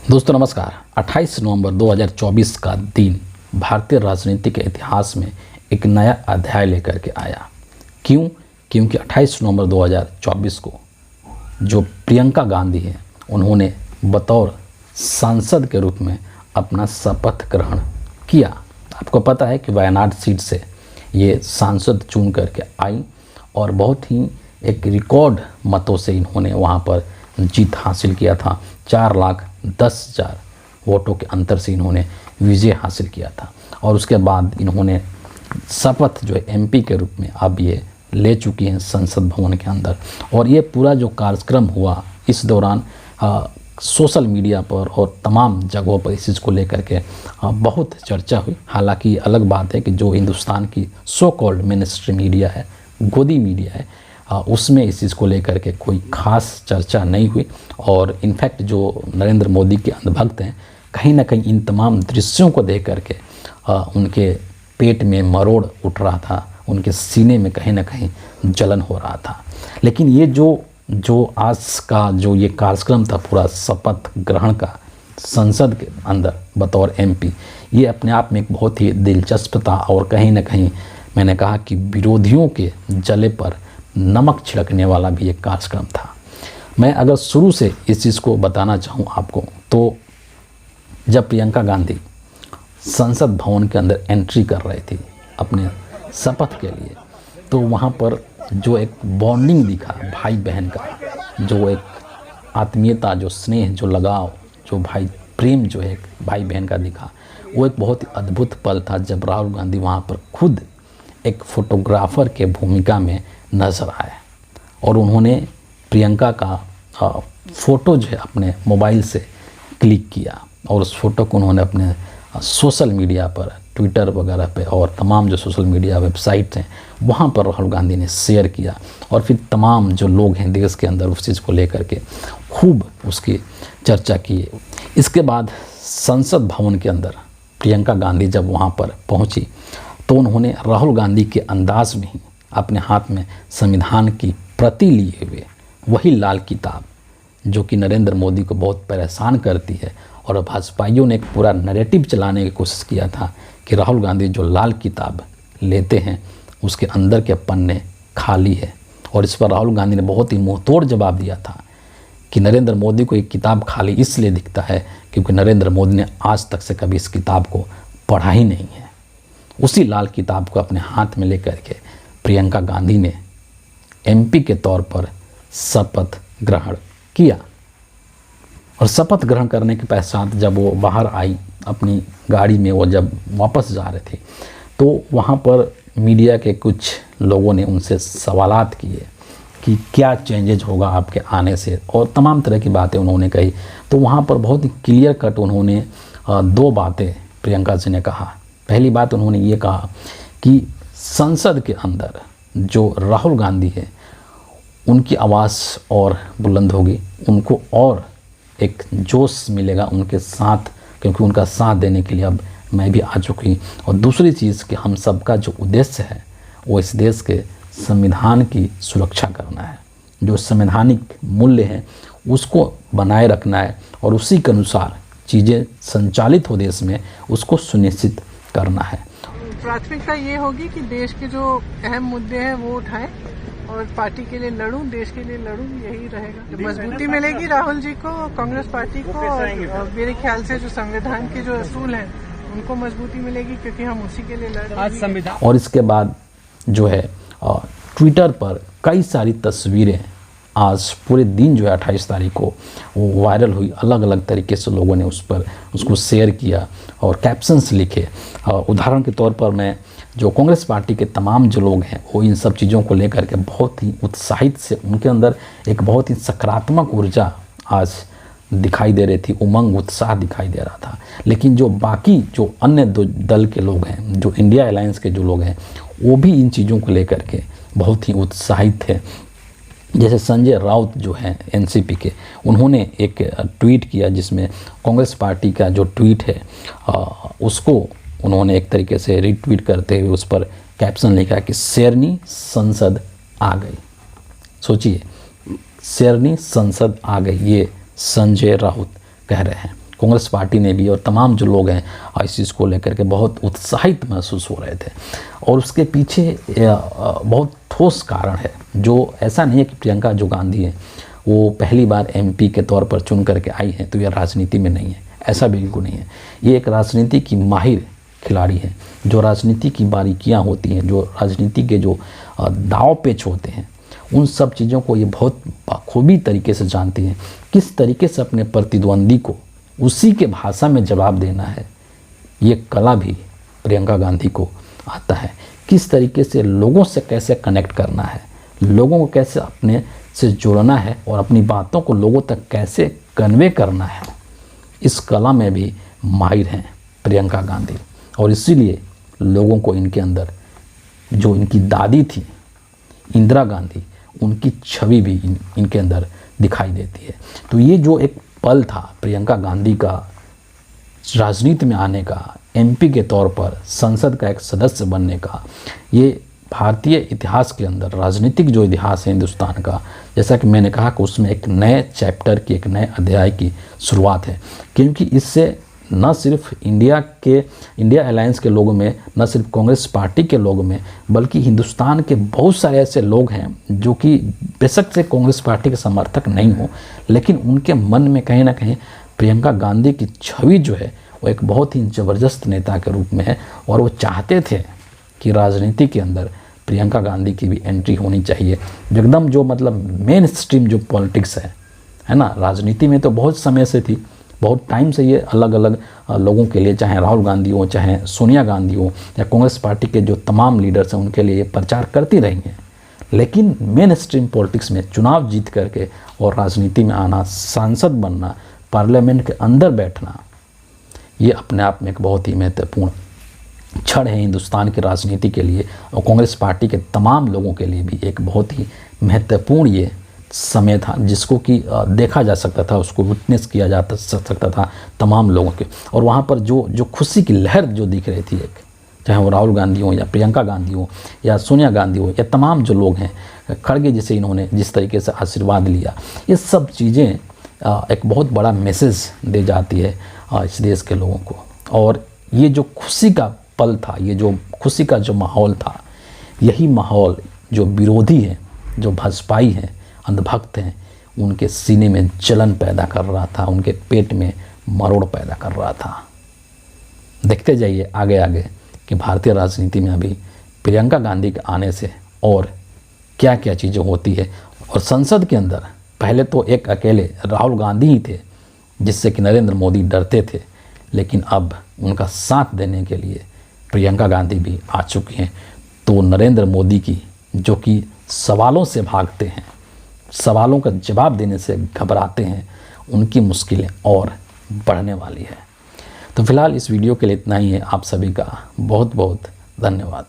दोस्तों नमस्कार। 28 नवंबर 2024 का दिन भारतीय राजनीति के इतिहास में एक नया अध्याय लेकर के आया। क्यों? क्योंकि 28 नवंबर 2024 को जो प्रियंका गांधी हैं उन्होंने बतौर सांसद के रूप में अपना शपथ ग्रहण किया। आपको पता है कि वायनाड सीट से ये सांसद चुन करके आई और बहुत ही एक रिकॉर्ड मतों से इन्होंने वहाँ पर जीत हासिल किया था। 4,10,000 वोटों के अंतर से इन्होंने विजय हासिल किया था और उसके बाद इन्होंने शपथ जो है एमपी के रूप में अब ये ले चुकी हैं संसद भवन के अंदर। और ये पूरा जो कार्यक्रम हुआ इस दौरान सोशल मीडिया पर और तमाम जगहों पर इस चीज़ को लेकर के बहुत चर्चा हुई। हालांकि अलग बात है कि जो हिंदुस्तान की सो कॉल्ड मिनिस्ट्री मीडिया है, गोदी मीडिया है, उसमें इस चीज़ को लेकर के कोई ख़ास चर्चा नहीं हुई। और इनफैक्ट जो नरेंद्र मोदी के अंधभक्त हैं कहीं ना कहीं इन तमाम दृश्यों को देख करके उनके पेट में मरोड़ उठ रहा था, उनके सीने में कहीं ना कहीं जलन हो रहा था। लेकिन ये जो आज का जो ये कार्यक्रम था पूरा शपथ ग्रहण का संसद के अंदर बतौर एमपी, ये अपने आप में एक बहुत ही दिलचस्प था। और कहीं ना कहीं मैंने कहा कि विरोधियों के जले पर नमक छिड़कने वाला भी एक कार्यक्रम था। मैं अगर शुरू से इस चीज़ को बताना चाहूँ आपको, तो जब प्रियंका गांधी संसद भवन के अंदर एंट्री कर रही थी अपने शपथ के लिए, तो वहाँ पर जो एक बॉन्डिंग दिखा भाई बहन का, जो एक आत्मीयता, जो स्नेह, जो लगाव, जो भाई प्रेम जो है भाई बहन का दिखा, वो एक बहुत ही अद्भुत पल था जब राहुल गांधी वहाँ पर खुद एक फोटोग्राफर के भूमिका में नज़र आए और उन्होंने प्रियंका का फ़ोटो जो है अपने मोबाइल से क्लिक किया और उस फ़ोटो को उन्होंने अपने सोशल मीडिया पर, ट्विटर वगैरह पे और तमाम जो सोशल मीडिया वेबसाइट हैं वहाँ पर राहुल गांधी ने शेयर किया। और फिर तमाम जो लोग हैं देश के अंदर उस चीज़ को लेकर के खूब उसकी चर्चा की। इसके बाद संसद भवन के अंदर प्रियंका गांधी जब वहाँ पर पहुँची तो उन्होंने राहुल गांधी के अंदाज में ही अपने हाथ में संविधान की प्रति लिए हुए वही लाल किताब जो कि नरेंद्र मोदी को बहुत परेशान करती है, और भाजपाइयों ने एक पूरा नैरेटिव चलाने की कोशिश किया था कि राहुल गांधी जो लाल किताब लेते हैं उसके अंदर के पन्ने खाली है। और इस पर राहुल गांधी ने बहुत ही मुंहतोड़ जवाब दिया था कि नरेंद्र मोदी को एक किताब खाली इसलिए दिखता है क्योंकि नरेंद्र मोदी ने आज तक से कभी इस किताब को पढ़ा ही नहीं है। उसी लाल किताब को अपने हाथ में लेकर के प्रियंका गांधी ने एमपी के तौर पर शपथ ग्रहण किया। और शपथ ग्रहण करने के पश्चात जब वो बाहर आई अपनी गाड़ी में, वो जब वापस जा रहे थे तो वहाँ पर मीडिया के कुछ लोगों ने उनसे सवालात किए कि क्या चेंजेज होगा आपके आने से, और तमाम तरह की बातें उन्होंने कही। तो वहाँ पर बहुत ही क्लियर कट उन्होंने दो बातें प्रियंका जी ने कहा। पहली बात उन्होंने ये कहा कि संसद के अंदर जो राहुल गांधी है उनकी आवाज़ और बुलंद होगी, उनको और एक जोश मिलेगा उनके साथ, क्योंकि उनका साथ देने के लिए अब मैं भी आ चुकी। और दूसरी चीज़ कि हम सबका जो उद्देश्य है वो इस देश के संविधान की सुरक्षा करना है, जो संवैधानिक मूल्य हैं उसको बनाए रखना है और उसी के अनुसार चीज़ें संचालित हो देश में उसको सुनिश्चित करना है। प्राथमिकता ये होगी कि देश के जो अहम मुद्दे हैं वो उठाएं और पार्टी के लिए लड़ूं, देश के लिए लड़ूं, यही रहेगा। मजबूती मिलेगी राहुल जी को, कांग्रेस पार्टी को, और मेरे ख्याल से जो संविधान के जो असूल हैं उनको मजबूती मिलेगी क्योंकि हम उसी के लिए लड़ रहे हैं। और इसके बाद जो है ट्विटर पर कई सारी तस्वीरें आज पूरे दिन जो है 28 तारीख को वो वायरल हुई। अलग अलग तरीके से लोगों ने उस पर उसको शेयर किया और कैप्शंस लिखे। उदाहरण के तौर पर मैं जो कांग्रेस पार्टी के तमाम जो लोग हैं वो इन सब चीज़ों को लेकर के बहुत ही उत्साहित से, उनके अंदर एक बहुत ही सकारात्मक ऊर्जा आज दिखाई दे रही थी, उमंग उत्साह दिखाई दे रहा था। लेकिन जो बाकी जो अन्य दो दल के लोग हैं, जो इंडिया अलायंस के जो लोग हैं, वो भी इन चीज़ों को लेकर के बहुत ही उत्साहित थे। जैसे संजय राउत जो हैं एनसीपी के, उन्होंने एक ट्वीट किया जिसमें कांग्रेस पार्टी का जो ट्वीट है उसको उन्होंने एक तरीके से रीट्वीट करते हुए उस पर कैप्शन लिखा कि शेरनी संसद आ गई। सोचिए, शेरनी संसद आ गई, ये संजय राउत कह रहे हैं। कांग्रेस पार्टी ने भी और तमाम जो लोग हैं इस चीज़ को लेकर के बहुत उत्साहित महसूस हो रहे थे। और उसके पीछे बहुत ठोस कारण है, जो ऐसा नहीं है कि प्रियंका जो गांधी है वो पहली बार एमपी के तौर पर चुन करके आई हैं तो यह राजनीति में नहीं है, ऐसा बिल्कुल नहीं है। ये एक राजनीति की माहिर खिलाड़ी है, जो राजनीति की बारीकियां होती हैं, जो राजनीति के जो दाव पेच होते हैं, उन सब चीज़ों को ये बहुत बखूबी तरीके से जानती हैं। किस तरीके से अपने प्रतिद्वंदी को उसी के भाषा में जवाब देना है, ये कला भी प्रियंका गांधी को आता है। किस तरीके से लोगों से कैसे कनेक्ट करना है, लोगों को कैसे अपने से जोड़ना है और अपनी बातों को लोगों तक कैसे कन्वे करना है, इस कला में भी माहिर हैं प्रियंका गांधी। और इसीलिए लोगों को इनके अंदर जो इनकी दादी थी इंदिरा गांधी, उनकी छवि भी इनके अंदर दिखाई देती है। तो ये जो एक पल था प्रियंका गांधी का राजनीति में आने का, एमपी के तौर पर संसद का एक सदस्य बनने का, ये भारतीय इतिहास के अंदर राजनीतिक जो इतिहास है हिंदुस्तान का, जैसा कि मैंने कहा कि उसमें एक नए चैप्टर की, एक नए अध्याय की शुरुआत है। क्योंकि इससे न सिर्फ इंडिया अलायंस के लोगों में, न सिर्फ कांग्रेस पार्टी के लोगों में, बल्कि हिंदुस्तान के बहुत सारे ऐसे लोग हैं जो कि बेशक से कांग्रेस पार्टी के समर्थक नहीं हो, लेकिन उनके मन में कहीं ना कहीं प्रियंका गांधी की छवि जो है वो एक बहुत ही ज़बरदस्त नेता के रूप में है। और वो चाहते थे कि राजनीति के अंदर प्रियंका गांधी की भी एंट्री होनी चाहिए। एकदम जो मतलब मेन स्ट्रीम जो पॉलिटिक्स है ना, राजनीति में तो बहुत समय से थी, बहुत टाइम से ये अलग अलग लोगों के लिए, चाहे राहुल गांधी हो, चाहे सोनिया गांधी हो, या कांग्रेस पार्टी के जो तमाम लीडर्स हैं उनके लिए ये प्रचार करती रही हैं। लेकिन मेन स्ट्रीम पॉलिटिक्स में चुनाव जीत करके और राजनीति में आना, सांसद बनना, पार्लियामेंट के अंदर बैठना, ये अपने आप में एक बहुत ही महत्वपूर्ण क्षण है हिंदुस्तान की राजनीति के लिए, और कांग्रेस पार्टी के तमाम लोगों के लिए भी एक बहुत ही महत्वपूर्ण ये समय था, जिसको कि देखा जा सकता था, उसको विटनेस किया जा सकता था तमाम लोगों के। और वहाँ पर जो खुशी की लहर जो दिख रही थी, एक चाहे वो राहुल गांधी हो या प्रियंका गांधी हो या सोनिया गांधी हो या तमाम जो लोग हैं, खड़गे जिसे इन्होंने जिस तरीके से आशीर्वाद लिया, ये सब चीज़ें एक बहुत बड़ा मैसेज दे जाती है इस देश के लोगों को। और ये जो खुशी का पल था, ये जो खुशी का जो माहौल था, यही माहौल जो विरोधी हैं, जो भाजपाई हैं, अंधभक्त हैं, उनके सीने में जलन पैदा कर रहा था, उनके पेट में मरोड़ पैदा कर रहा था। देखते जाइए आगे आगे कि भारतीय राजनीति में अभी प्रियंका गांधी के आने से और क्या क्या चीज़ें होती है। और संसद के अंदर पहले तो एक अकेले राहुल गांधी ही थे जिससे कि नरेंद्र मोदी डरते थे, लेकिन अब उनका साथ देने के लिए प्रियंका गांधी भी आ चुकी हैं। तो नरेंद्र मोदी की, जो कि सवालों से भागते हैं, सवालों का जवाब देने से घबराते हैं, उनकी मुश्किलें और बढ़ने वाली है। तो फिलहाल इस वीडियो के लिए इतना ही है। आप सभी का बहुत बहुत धन्यवाद।